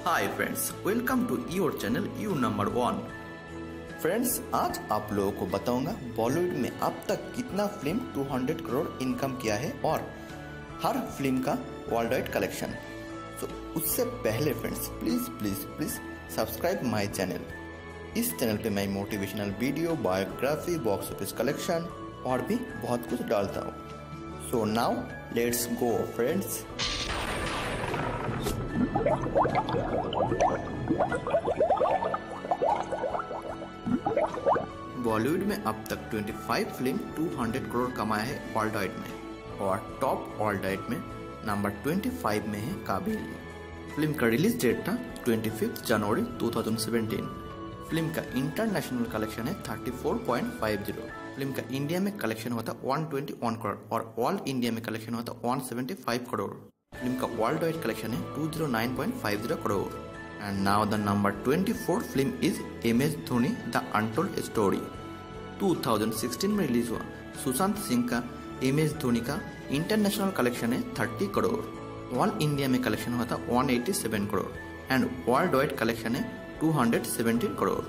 Hi friends, welcome to your channel you number 1। Friends, आज आप लोगों को बताऊंगा बॉलीवुड में अब तक कितना फिल्म 200 करोड़ इनकम किया है और हर फिल्म का वर्ल्ड वाइड कलेक्शन। तो उससे पहले friends please please please subscribe my channel. इस चैनल पे मैं motivational video, biography, box office collection और भी बहुत कुछ डालता हूँ। So now let's go friends. Bollywood में अब तक 25 फिल्म 200 करोड़ कमाया है वर्ल्ड वाइड में और टॉप वर्ल्ड वाइड में नंबर 25 में है काबिल। फिल्म का रिलीज डेट था 25 जनवरी 2017। फिल्म का इंटरनेशनल कलेक्शन है 34.50। फिल्म का इंडिया में कलेक्शन होता 121 करोड़ और ऑल इंडिया में कलेक्शन होता 175 करोड़। फिल्म का वर्ल्ड वाइड कलेक्शन है 209.50 crore. And now the number 24 film is MS Dhoni the untold story. 2016 में रिलीज हुआ सुशांत सिंह का MS धोनी का इंटरनेशनल कलेक्शन है 30 करोड़। ऑल इंडिया में कलेक्शन हुआ था 187 crore and world wide collection है 217 crore.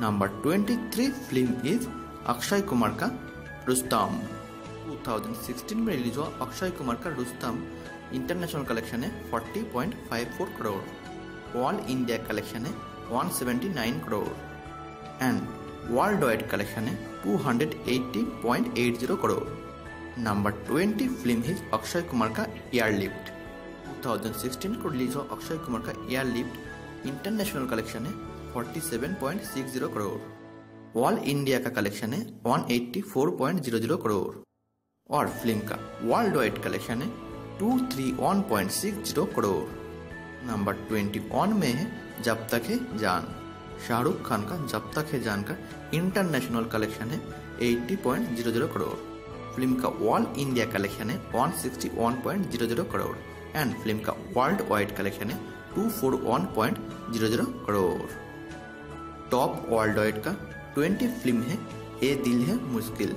Number 23 film is Akshay Kumar का रुस्तम। 2016 में रिलीज हुआ अक्षय कुमार का रुस्तम इंटरनेशनल कलेक्शन है 40.54 करोड़। ऑल इंडिया कलेक्शन है 179 crore and world wide collection है 280.80 करोड़। नंबर 20 फिल्म है अक्षय कुमार का एयरलिफ्ट। 2016 को रिलीज हुआ अक्षय कुमार का एयरलिफ्ट इंटरनेशनल कलेक्शन है 47.60 करोड़। ऑल इंडिया का कलेक्शन है 184.00 करोड़ और फिल्म का वर्ल्ड वाइड कलेक्शन है 231.60 करोड़। नंबर 21 में है जब तक है जान। शाहरुख खान का जब तक है जान का इंटरनेशनल कलेक्शन है 80.00 करोड़। फिल्म का ऑल इंडिया कलेक्शन है 161.00 करोड़ एंड फिल्म का वर्ल्ड वाइड कलेक्शन है 241.00 करोड़। टॉप वर्ल्ड वाइड का 20 फिल्म है ए दिल है मुश्किल।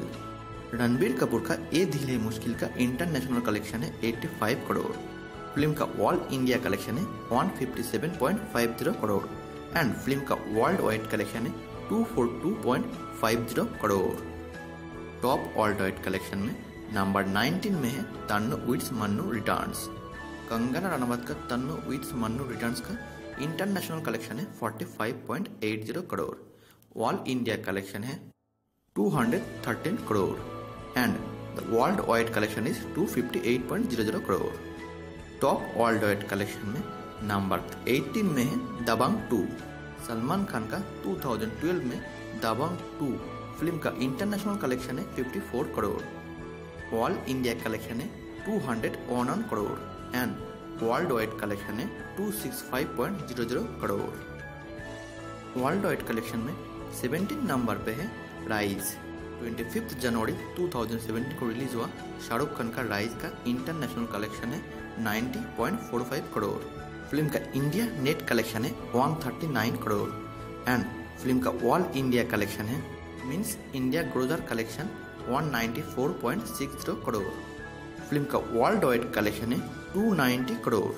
रणबीर कपूर का ए दिल है मुश्किल का इंटरनेशनल कलेक्शन है 85 करोड़। फिल्म का ऑल इंडिया कलेक्शन है 157.50 करोड़ एंड फिल्म का वर्ल्ड वाइड कलेक्शन है 242.50 crore. Top worldwide collection में नंबर 19 में है तन्नू विथ्स मन्नू रिटर्न्स। कंगना रनावत का तन्नू विथ्स मन्नू रिटर्न्स का इंटरनेशनल कलेक्शन है 45.80 करोड़। ऑल इंडिया कलेक्शन है 213 crore and the world wide collection is 258.00 crore. Top worldwide collection में नंबर 18 में है दबंग 2। सलमान खान का 2012 में दबंग 2 फिल्म का इंटरनेशनल कलेक्शन है 54 करोड़। ऑल इंडिया कलेक्शन है 201 crore and world wide collection है 265.00 करोड़। वर्ल्ड वाइड कलेक्शन में 17 नंबर पे है राइज। 25 जनवरी 2017 को रिलीज हुआ शाहरुख खान का राइज का इंटरनेशनल कलेक्शन है 90.45 करोड़। फिल्म का इंडिया नेट कलेक्शन है 139 करोड़ एंड फिल्म का ऑल इंडिया कलेक्शन है means India grosser collection 194.60 crore. Film का वर्ल्ड वाइड कलेक्शन है 290 crore.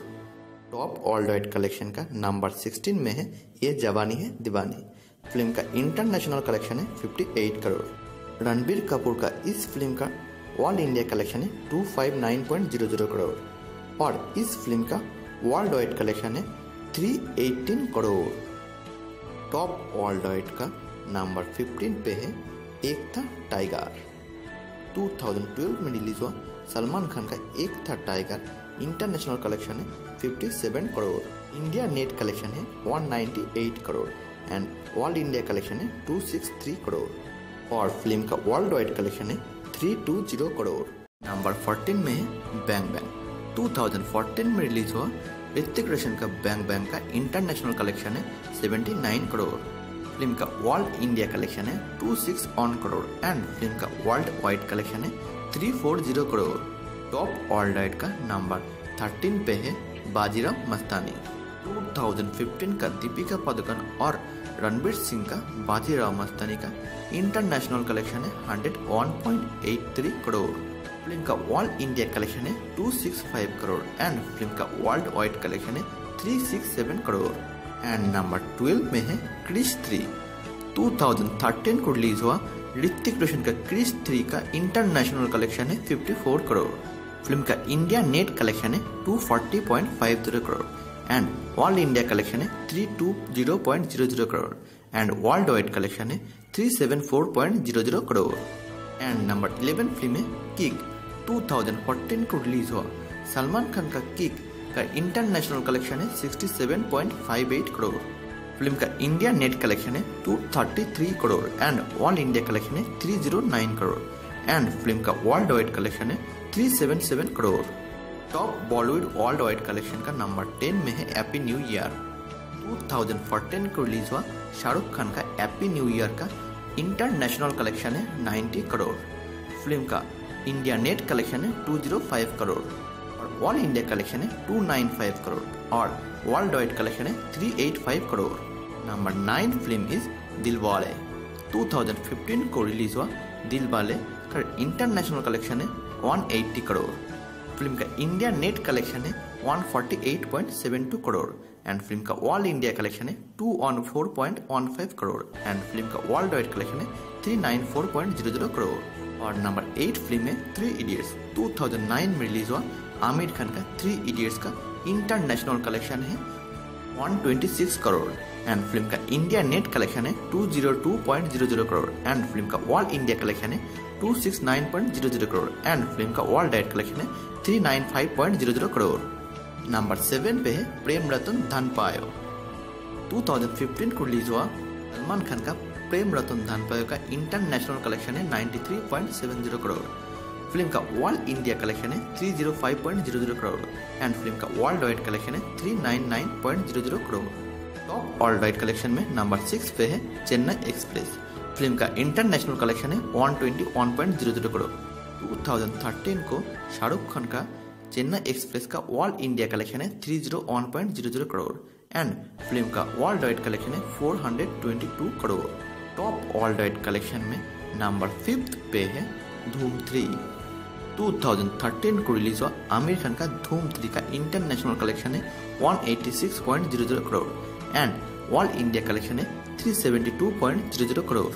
Top worldwide collection का नंबर 16 में है ये जवानी है दीवानी। फिल्म का इंटरनेशनल कलेक्शन है 58 करोड़। रणबीर कपूर का इस फिल्म का ऑल इंडिया कलेक्शन है 259.00 करोड़ और इस फिल्म का वर्ल्ड वाइड कलेक्शन है 318 करोड़। टॉप वर्ल्ड वाइड का नंबर 15 पे है एक था टाइगर। 2012 में रिलीज हुआ सलमान खान का एक था टाइगर इंटरनेशनल कलेक्शन है 57 करोड़। इंडिया नेट कलेक्शन है 198 crore and all India collection है 263 करोड़ और फिल्म का वर्ल्ड वाइड कलेक्शन है 320 करोड़। नंबर 14 में है बैंग बैंग। 2014 में रिलीज हुआ ऋतिक रोशन का बैंग बैंग का इंटरनेशनल कलेक्शन है 79 करोड़। फिल्म का वर्ल्ड इंडिया कलेक्शन है 261 करोड़ एंड फिल्म का वर्ल्ड वाइड कलेक्शन है 340 करोड़। टॉप वर्ल्ड वाइड का नंबर 13 पे है बाजीराव मस्तानी। 2015 का दीपिका पादुकोण और रणबीर सिंह का बाजीराव मस्तानी का इंटरनेशनल कलेक्शन है 101.83 करोड़। फिल्म का ऑल इंडिया कलेक्शन है 265 करोड़ एंड फिल्म का वर्ल्ड वाइड कलेक्शन है 367 करोड़। एंड नंबर 12 में है क्रिश 3। 2013 को रिलीज हुआ ऋतिक रोशन का क्रिश 3 का इंटरनेशनल कलेक्शन है 54 करोड़। फिल्म का इंडिया नेट कलेक्शन है 240.50 crore and all India collection है 320.00 crore and world wide collection है 374.00 करोड़। एंड नंबर 11 फिल्म है किक। 2014 को रिलीज हुआ सलमान खान का किक का इंटरनेशनल कलेक्शन है 67.58 करोड़। फिल्म का इंडिया नेट कलेक्शन है 233 crore and all India collection है 309 करोड़ एंड फिल्म का वर्ल्ड वाइड कलेक्शन है 377 crore. Top Bollywood world wide collection का नंबर 10 में है हैप्पी न्यू ईयर। 2014 को रिलीज हुआ शाहरुख खान का हैप्पी न्यू ईयर का इंटरनेशनल कलेक्शन है 90 करोड़। फिल्म का इंडिया नेट कलेक्शन है 205 करोड़ और ऑल इंडिया कलेक्शन है 295 करोड़ और वर्ल्ड वाइड कलेक्शन है 385 crore. Number 9 film is Dilwale. 2015 को रिलीज हुआ दिलवाले का इंटरनेशनल कलेक्शन है 180 करोड़। फिल्म का इंडिया नेट कलेक्शन है 148.72 करोड़ एंड फिल्म का ऑल इंडिया कलेक्शन है 214.15 करोड़ एंड फिल्म का वर्ल्ड वाइड कलेक्शन है 394.00 करोड़। और नंबर 8 फिल्म है 3 इडियट्स। 2009 में रिलीज हुआ आमिर खान का 3 इडियट्स का इंटरनेशनल कलेक्शन है 126 करोड़ एंड फिल्म का इंडिया नेट कलेक्शन है 202.00 करोड़ एंड फिल्म का ऑल इंडिया कलेक्शन है 269.00 करोड़ एंड फिल्म का वर्ल्ड वाइड कलेक्शन है 395.00 करोड़। नंबर 7 पे है प्रेम रतन धन पायो। 2015 को रिलीज हुआ सलमान खान का प्रेम रतन धन पायो का इंटरनेशनल कलेक्शन है 93.70 करोड़। फिल्म का वर्ल्ड इंडिया कलेक्शन है 305.00 करोड़ एंड फिल्म का वर्ल्ड वाइड कलेक्शन है 399.00 crore. Top worldwide collection में नंबर 6 पे है चेन्नई एक्सप्रेस। फिल्म का इंटरनेशनल कलेक्शन है 121.00 करोड़। 2013 को शाहरुख खान का चेन्नई एक्सप्रेस का वर्ल्ड इंडिया कलेक्शन है 301.00 करोड़ एंड फिल्म का वर्ल्ड वाइड कलेक्शन है 422 crore. Top worldwide collection में नंबर 5 पे है धूम 3। 2013 को रिलीज हुआ आमिर खान का धूम 3 का इंटरनेशनल कलेक्शन है 186.00 crore and world India collection है 372.00 करोड़।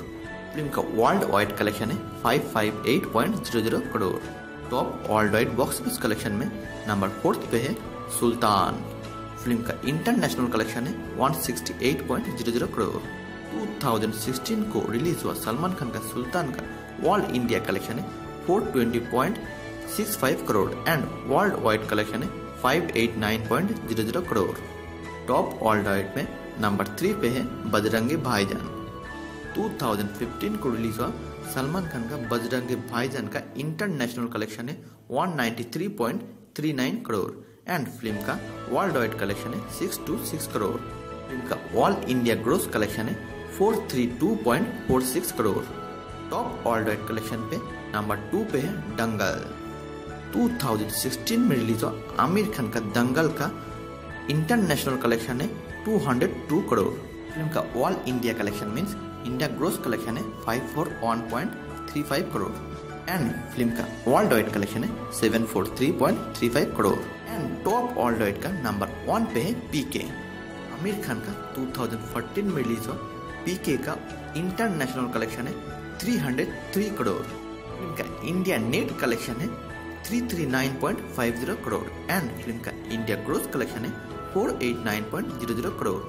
फिल्म का वर्ल्ड वाइड कलेक्शन है 558.00 crore. Top world wide box office collection में नंबर 4 पे है सुल्तान। फिल्म का इंटरनेशनल कलेक्शन है 168.00 करोड़। 2016 को रिलीज हुआ सलमान खान का सुल्तान का वर्ल्ड इंडिया कलेक्शन है 420.65 crore and world wide collection है 589.00 करोड़। टॉप वर्ल्ड वाइड में नंबर 3 पे है बजरंगी भाईजान। 2015 को रिलीज हुआ सलमान खान का बजरंगी भाईजान का इंटरनेशनल कलेक्शन है 193.39 करोड़ एंड फिल्म का वर्ल्ड वाइड कलेक्शन है 626 करोड़। फिल्म का ऑल इंडिया ग्रोस कलेक्शन है 432.46 crore. Top worldwide collection पे नंबर 2 पे है दंगल। 2016 में रिलीज हुआ आमिर खान का दंगल का इंटरनेशनल कलेक्शन है 202 करोड़। फिल्म का all India collection means India gross collection है 541.35 करोड़ एंड फिल्म का वर्ल्ड वाइड कलेक्शन है 743.35 crore. And top worldwide का नंबर 1 पे है पीके। आमिर खान का 2014 में रिलीज हुआ पीके का इंटरनेशनल कलेक्शन है 303 करोड़। फिल्म का इंडिया नेट कलेक्शन है 339.50 करोड़ एंड फिल्म का इंडिया ग्रोस कलेक्शन है 489.00 crore.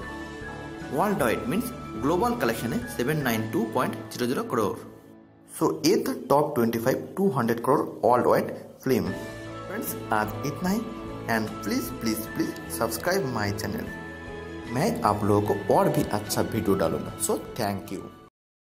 World wide means global collection है 792.00 करोड़। सो ये था top 25 200 crore world wide film. Friends आज इतना ही and please please please subscribe my channel. मैं आप लोगों को और भी अच्छा वीडियो डालूंगा। So thank you.